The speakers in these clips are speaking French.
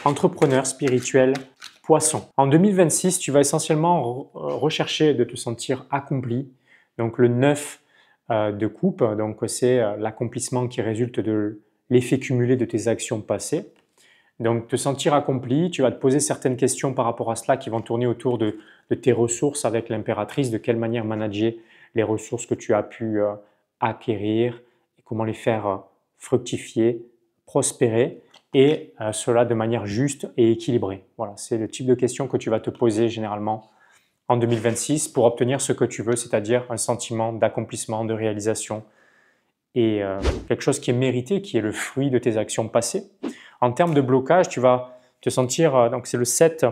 entrepreneur spirituel Poisson. En 2026, tu vas essentiellement rechercher de te sentir accompli. Donc le 9 de coupe, donc c'est l'accomplissement qui résulte de l'effet cumulé de tes actions passées. Donc te sentir accompli, tu vas te poser certaines questions par rapport à cela qui vont tourner autour de tes ressources avec l'impératrice, de quelle manière manager les ressources que tu as pu acquérir et comment les faire fructifier, prospérer et cela de manière juste et équilibrée. Voilà, c'est le type de questions que tu vas te poser généralement en 2026 pour obtenir ce que tu veux, c'est-à-dire un sentiment d'accomplissement, de réalisation et quelque chose qui est mérité, qui est le fruit de tes actions passées. En termes de blocage, tu vas te sentir, donc c'est le 7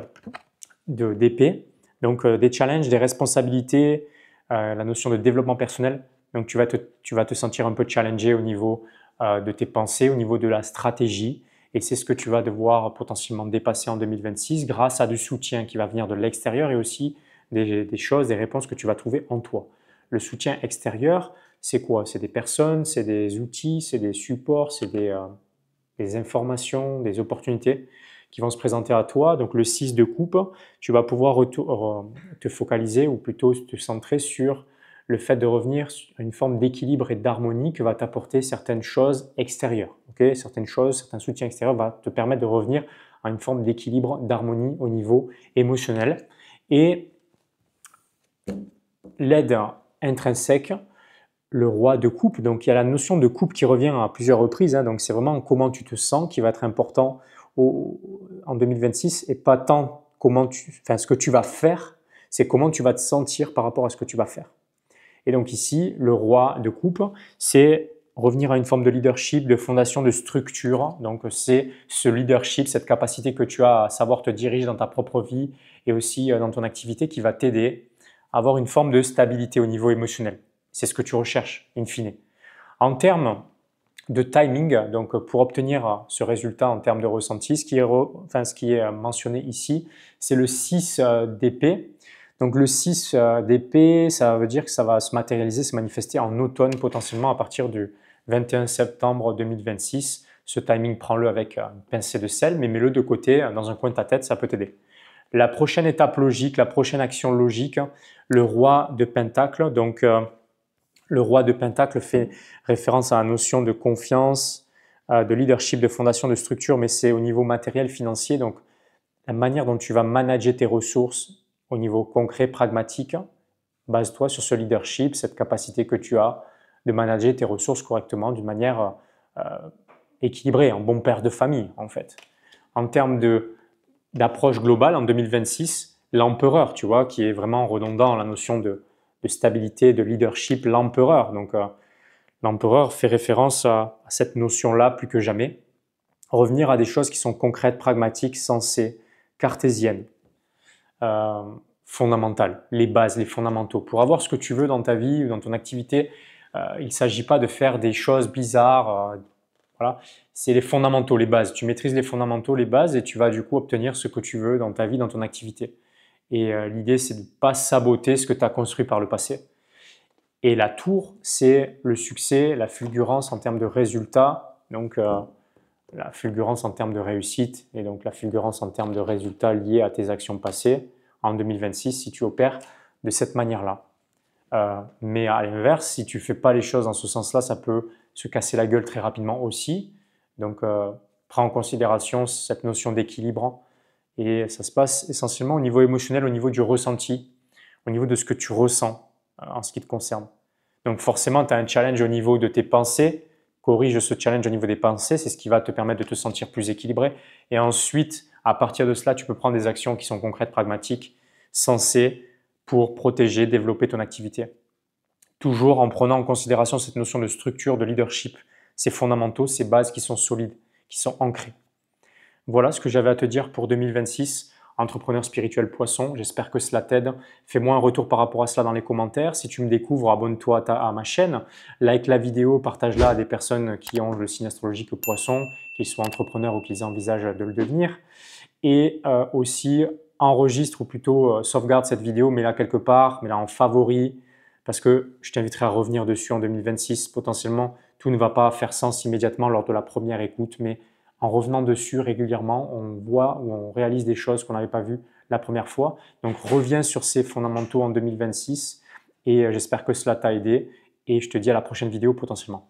d'épée, donc des challenges, des responsabilités, la notion de développement personnel. Donc tu vas te sentir un peu challengé au niveau de tes pensées, au niveau de la stratégie. Et c'est ce que tu vas devoir potentiellement dépasser en 2026 grâce à du soutien qui va venir de l'extérieur et aussi des choses, des réponses que tu vas trouver en toi. Le soutien extérieur, c'est quoi? C'est des personnes, c'est des outils, c'est des supports, c'est des informations, des opportunités qui vont se présenter à toi. Donc le 6 de coupe, tu vas pouvoir te focaliser ou plutôt te centrer sur le fait de revenir à une forme d'équilibre et d'harmonie que va t'apporter certaines choses extérieures. Okay, certaines choses, certains soutiens extérieurs vont te permettre de revenir à une forme d'équilibre, d'harmonie au niveau émotionnel. Et l'aide intrinsèque, le roi de coupe, donc il y a la notion de coupe qui revient à plusieurs reprises, donc c'est vraiment comment tu te sens qui va être important en 2026 et pas tant ce que tu vas faire, c'est comment tu vas te sentir par rapport à ce que tu vas faire. Et donc ici, le roi de coupe, c'est revenir à une forme de leadership, de fondation, de structure. Donc c'est ce leadership, cette capacité que tu as à savoir te diriger dans ta propre vie et aussi dans ton activité qui va t'aider à avoir une forme de stabilité au niveau émotionnel. C'est ce que tu recherches, in fine. En termes de timing, donc pour obtenir ce résultat en termes de ressenti, ce qui est mentionné ici, c'est le 6 d'épée. Donc le 6 d'épée, ça veut dire que ça va se matérialiser, se manifester en automne potentiellement à partir du 21 septembre 2026. Ce timing, prends-le avec une pincée de sel, mais mets-le de côté dans un coin de ta tête, ça peut t'aider. La prochaine étape logique, la prochaine action logique, le roi de Pentacle. Donc le roi de Pentacle fait référence à la notion de confiance, de leadership, de fondation, de structure, mais c'est au niveau matériel, financier. Donc la manière dont tu vas manager tes ressources au niveau concret, pragmatique, base-toi sur ce leadership, cette capacité que tu as de manager tes ressources correctement d'une manière équilibrée, en bon père de famille en fait. En termes d'approche globale, en 2026, l'empereur, tu vois, qui est vraiment redondant la notion de stabilité, de leadership, l'empereur. Donc l'empereur fait référence à cette notion-là plus que jamais. Revenir à des choses qui sont concrètes, pragmatiques, sensées, cartésiennes. Fondamentales, les bases, les fondamentaux. Pour avoir ce que tu veux dans ta vie ou dans ton activité, il ne s'agit pas de faire des choses bizarres. Voilà. C'est les fondamentaux, les bases. Tu maîtrises les fondamentaux, les bases et tu vas du coup obtenir ce que tu veux dans ta vie, dans ton activité. Et l'idée, c'est de ne pas saboter ce que tu as construit par le passé. Et la tour, c'est le succès, la fulgurance en termes de résultats. Donc, la fulgurance en termes de réussite et donc la fulgurance en termes de résultats liés à tes actions passées en 2026 si tu opères de cette manière-là. Mais à l'inverse, si tu ne fais pas les choses dans ce sens-là, ça peut se casser la gueule très rapidement aussi. Donc, prends en considération cette notion d'équilibre et ça se passe essentiellement au niveau émotionnel, au niveau du ressenti, au niveau de ce que tu ressens en ce qui te concerne. Donc forcément, tu as un challenge au niveau de tes pensées. Corrige ce challenge au niveau des pensées, c'est ce qui va te permettre de te sentir plus équilibré. Et ensuite, à partir de cela, tu peux prendre des actions qui sont concrètes, pragmatiques, sensées pour protéger, développer ton activité. Toujours en prenant en considération cette notion de structure, de leadership, ces fondamentaux, ces bases qui sont solides, qui sont ancrées. Voilà ce que j'avais à te dire pour 2026. Entrepreneur spirituel Poisson, j'espère que cela t'aide. Fais-moi un retour par rapport à cela dans les commentaires. Si tu me découvres, abonne-toi à ma chaîne, like la vidéo, partage-la à des personnes qui ont le signe astrologique Poisson, qu'ils soient entrepreneurs ou qu'ils envisagent de le devenir. Et aussi, enregistre ou plutôt sauvegarde cette vidéo, mets-la quelque part, mets-la en favori, parce que je t'inviterai à revenir dessus en 2026. Potentiellement, tout ne va pas faire sens immédiatement lors de la première écoute, mais en revenant dessus régulièrement, on voit ou on réalise des choses qu'on n'avait pas vues la première fois. Donc reviens sur ces fondamentaux en 2026 et j'espère que cela t'a aidé et je te dis à la prochaine vidéo potentiellement.